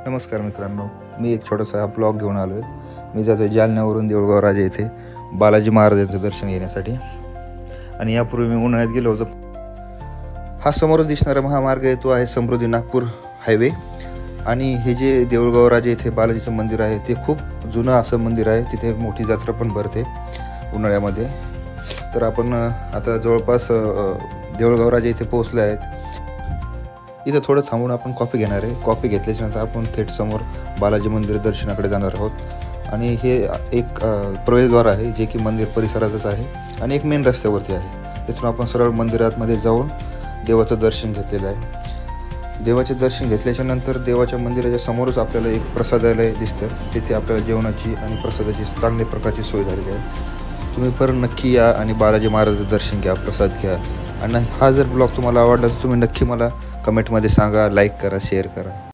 नमस्कार मित्रांनो, मी एक छोटासा ब्लॉग घेऊन आलो आहे। मी जातो जालन्यावरून देऊळगाव राजा येथे बालाजी महाराजांचं दर्शन घेण्यासाठी। आणि यापूर्वी मी उन्हाळ्यात गेलो होतो। हा समोर दिसणारा महामार्ग आहे तो आहे समृद्धी नागपूर हायवे। आणि हे जे देऊळगाव राजा येथे बालाजीचं मंदिर आहे ते खूप जुनं असं मंदिर आहे। तिथे मोठी जत्रा पण भरते उन्हाळ्यामध्ये। तर आपण आता जवळपास देऊळगाव राजा येथे पोहोचले आहेत। इथं थोडं थांबून आपण कॉफी घेणार आहे। कॉफी घेतल्याच्या नंतर आपण थेट समोर बालाजी मंदिर दर्शनाकडे जाणार आहोत। आणि हे एक प्रवेशद्वार आहे जे की मंदिर परिसरातच आहे आणि एक मेन रस्त्यावरती आहे। तिथून आपण सरळ मंदिरामध्ये जाऊन देवाचं दर्शन घेतलेलं आहे। देवाचे दर्शन घेतल्याच्या नंतर देवाच्या मंदिराच्या समोरच आपल्याला एक प्रसादालय दिसतं। तिथे आपल्याला जेवणाची आणि प्रसादाची चांगल्या प्रकारची सोय झालेली आहे। तुम्ही पण नक्की या आणि बालाजी महाराजांचं दर्शन घ्या, प्रसाद घ्या। आणि हा जर ब्लॉग तुम्हाला आवडला तर तुम्ही नक्की मला कमेंटमध्ये सांगा, लाईक करा, शेअर करा।